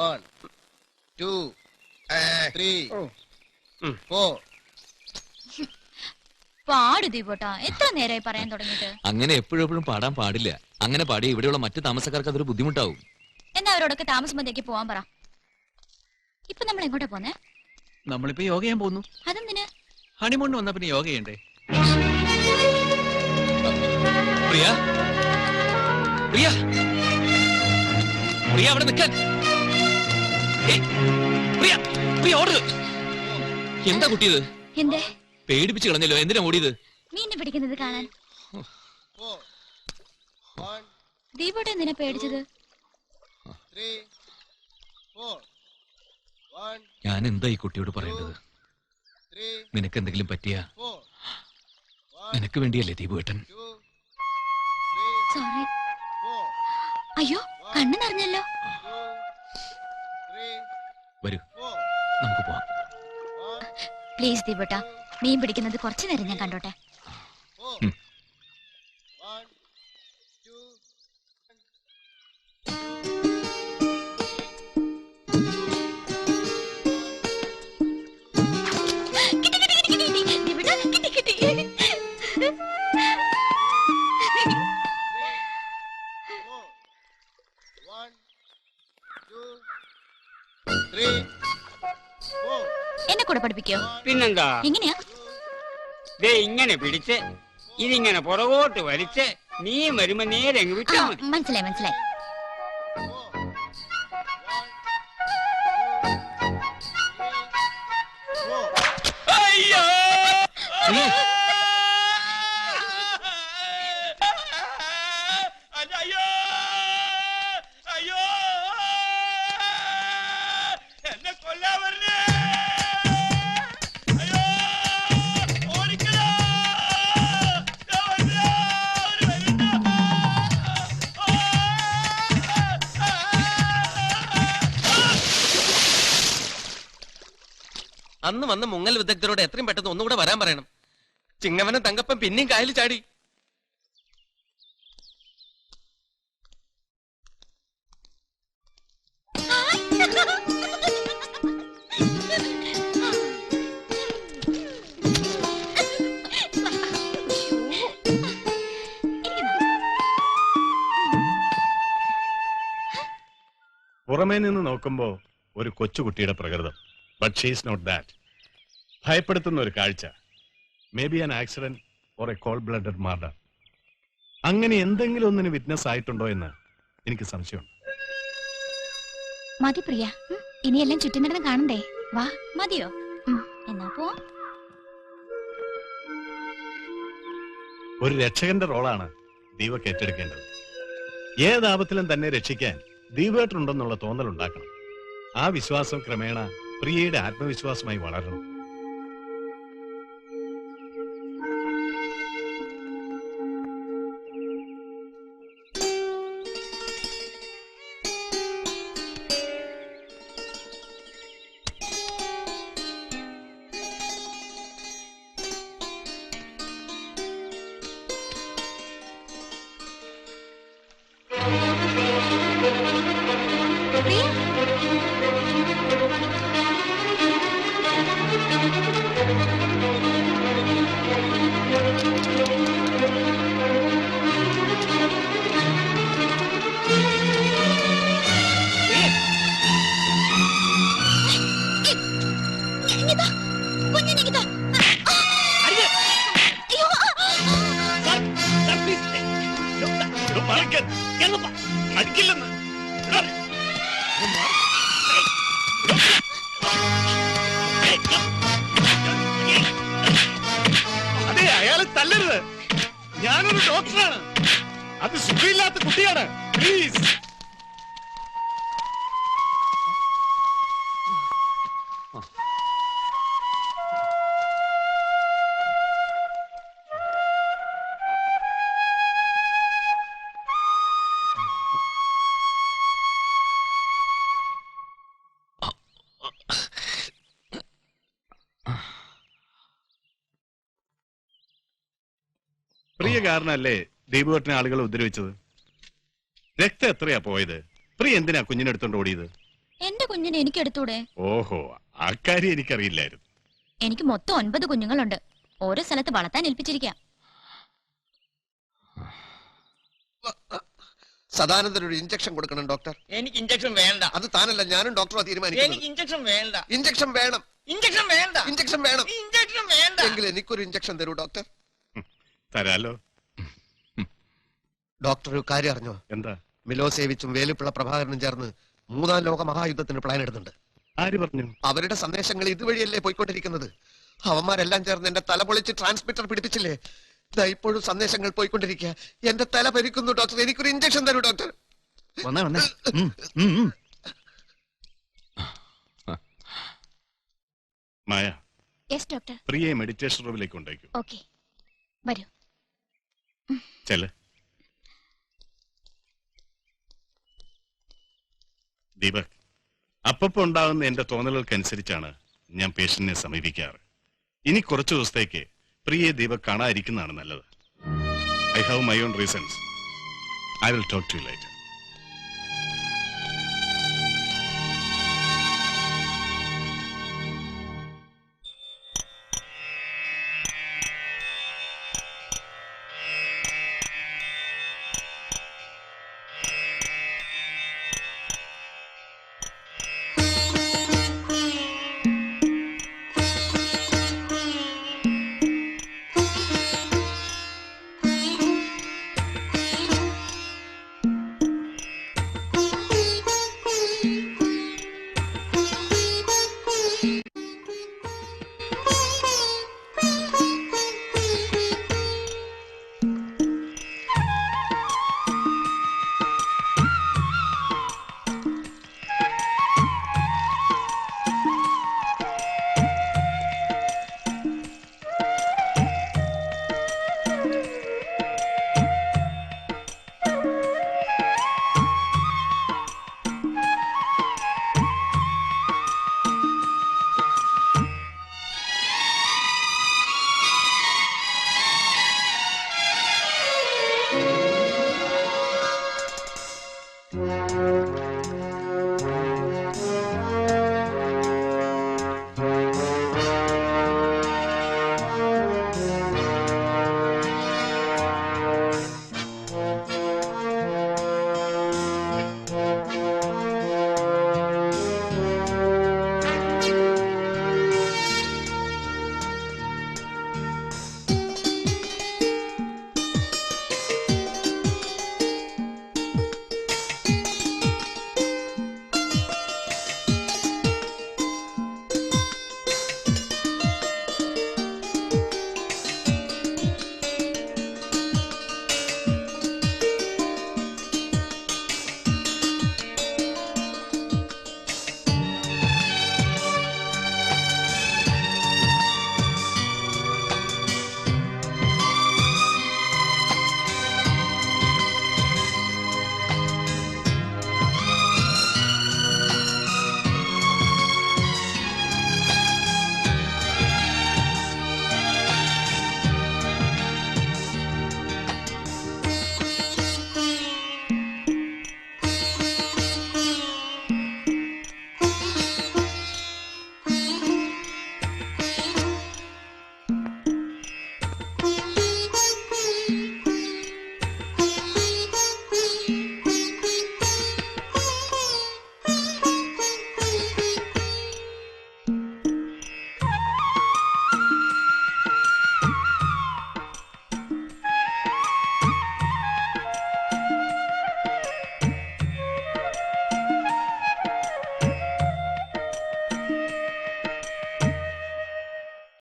1 2 3 4 പാട് ദീപോട്ടാ, എത്ര നേരമായി പറയാൻ തുടങ്ങിയിട്ട്. അങ്ങനെ എപ്പോഴും പാടാൻ പാടില്ല. അങ്ങനെ പാടിയ ഇവിടെയുള്ള മറ്റു താമസക്കാർക്ക് അതൊരു ബുദ്ധിമുട്ടാവും. എന്നാ അവരോടൊക്കെ താമസം മതിയാക്കി പോവാൻ പറ. ഇപ്പൊ നമ്മൾ എങ്ങോട്ടാ പോന്നെ? നമ്മളിപ്പോ യോഗ ചെയ്യാൻ പോകുന്നു. അതെന്തിന്? ഹണിമൂണിന് വന്നാ പിന്നെ യോഗ ചെയ്യണ്ടേ? പ്രിയ, പ്രിയ, പ്രിയ അവിടെ നിൽക്കാൻ. പ്രിയ, പ്രിയ ഓട്. എന്താ കുട്ടിയത്? എന്തേ പേടിപ്പിച്ച് കളഞ്ഞല്ലോ. എന്തിനാ ഓടിയത്? മീനെ പിടിക്കുന്നത് കാണാൻ. ദീപോട്ടെ എന്തിനാ പേടിച്ചത്? ഞാൻ എന്താ ഈ കുട്ടിയോട് പറയേണ്ടത്? നിനക്ക് എന്തെങ്കിലും പറ്റിയ നിനക്ക് വേണ്ടിയല്ലേ ദീപുവേട്ടൻ? സോറി. അയ്യോ, കണ്ണു നിറഞ്ഞല്ലോ. വരൂ, നമുക്ക് പോവാം. പ്ലീസ് ദീപോട്ടാ, മീൻ പിടിക്കുന്നത് കുറച്ചു നേരം ഞാൻ കണ്ടോട്ടെ. എന്നെ കൂടെ പഠിപ്പിക്കോ? പിന്നെന്താ? എങ്ങനെയാ? ദേ ഇങ്ങനെ പിടിച്ച് ഇതിങ്ങനെ പുറകോട്ട് വലിച്ച് നീ വരുമ്പോ നേരെ അങ്ങ് വിട്ടാ മതി. മനസ്സിലായി മനസ്സിലായി. അന്ന് വന്ന മുങ്ങൽ വിദഗ്ധരോട് എത്രയും പെട്ടെന്ന് ഒന്നുകൂടെ വരാൻ പറയണം. ചിങ്ങവനം തങ്കപ്പൻ പിന്നെയും കായൽ ചാടി. പുറമേ നിന്ന് നോക്കുമ്പോ ഒരു കൊച്ചുകുട്ടിയുടെ പ്രകൃതം. But she is not that. ഭയപ്പെടുത്തുന്ന ഒരു കാഴ്ച. May be an accident or a cold blooded murder. അങ്ങനെ എന്തെങ്കിലും ഒന്നിന് വിറ്റ്നസ് ആയിട്ടുണ്ടോ എന്ന് എനിക്ക് സംശയമുണ്ട്. മതി പ്രിയ, ഇനിയെല്ലാം ചുറ്റും നടന്ന് കാണണ്ടേ? വാ. മതിയോ? എന്നാ പോ. ഒരു രക്ഷകന്റെ റോളാണ് ദീപക് ഏറ്റെടുക്കേണ്ടത്. ഏതാപത്തിലും തന്നെ രക്ഷിക്കാൻ ദീപേട്ടനുണ്ടെന്നുള്ള തോന്നലുണ്ടാക്കണം. ആ വിശ്വാസം ക്രമേണ പ്രിയയുടെ ആത്മവിശ്വാസമായി വളരണം. അതെ, അയാളെ തല്ലരുത്. ഞാനൊരു ഡോക്ടറാണ്. അത് സുഖമില്ലാത്ത കുട്ടിയാണ്. പ്ലീസ്. പ്രിയ കാരണല്ലേ ദീപുവേട്ടനെ ആളുകൾ ഉപദ്രവിച്ചത്? രക്തം എത്രയാ പോയത്? പ്രിയ എന്തിനാ കുഞ്ഞിനെടുത്തോണ്ട് ഓടിയത്? എന്റെ കുഞ്ഞിനെ എനിക്ക് എടുത്തൂടെ? ഓഹോ, ആ കാര്യം എനിക്കറിയില്ലായിരുന്നു. എനിക്ക് മൊത്തം 9 കുഞ്ഞുങ്ങളുണ്ട്. ഓരോ സ്ഥലത്ത് വളർത്താൻ ഏൽപ്പിച്ചിരിക്കാം. സദാനന്ദന് ഒരു ഇഞ്ചക്ഷൻ കൊടുക്കണം ഡോക്ടർ. എനിക്ക് ഇഞ്ചക്ഷൻ വേണ്ട. അത് താനല്ല, ഞാനും ഡോക്ടറാ തീരുമാനിക്കുന്നത്. എനിക്ക് ഇഞ്ചക്ഷൻ വേണ്ട. ഇഞ്ചക്ഷൻ വേണം. ഇഞ്ചക്ഷൻ വേണ്ട. ഇഞ്ചക്ഷൻ വേണം. ഇഞ്ചക്ഷൻ വേണ്ട. എങ്കിൽ എനിക്കൊരു ഇഞ്ചക്ഷൻ തരൂ ഡോക്ടർ. തരാലോ. ഡോക്ടർ ഒരു കാര്യം അറിഞ്ഞോ? എന്താ? മിലോസേവിച്ചും വേലുപ്പിള്ള പ്രഭാകരനും ചേർന്ന് 3ാം ലോക മഹായുദ്ധത്തിന് പ്ലാൻ ഇടുന്നുണ്ട്. ആര് പറഞ്ഞു? അവരുടെ സന്ദേശങ്ങൾ ഇതുവഴിയല്ലേ പോയിക്കൊണ്ടിരിക്കുന്നത്. അവന്മാരെല്ലാം ചേർന്ന് എന്റെ തല പൊളിച്ച് ട്രാൻസ്മിറ്റർ പിടിപ്പിച്ചില്ലേ? ഇപ്പോഴും സന്ദേശങ്ങൾ പോയിക്കൊണ്ടിരിക്കുക. എന്റെ തല പരിക്കുന്നു ഡോക്ടർ. എനിക്കൊരു ഇഞ്ചക്ഷൻ തരൂ ഡോക്ടർ. വന്നേ വന്നേ. മായ, യെസ് ഡോക്ടർ. പ്രിയെ മെഡിറ്റേഷൻ റൂമിലേക്ക് കൊണ്ടേക്കൂ. ഓക്കെ, വരൂ. ചെല്. ദീപക്, അപ്പപ്പോ ഉണ്ടാകുന്ന എന്റെ തോന്നലുകൾക്കനുസരിച്ചാണ് ഞാൻ പേഷ്യന്റിനെ സമീപിക്കാറ്. ഇനി കുറച്ചു ദിവസത്തേക്ക് പ്രിയെ ദീപക് കാണാതിരിക്കുന്നതാണ് നല്ലത്. I have my own reasons. I will talk to you later.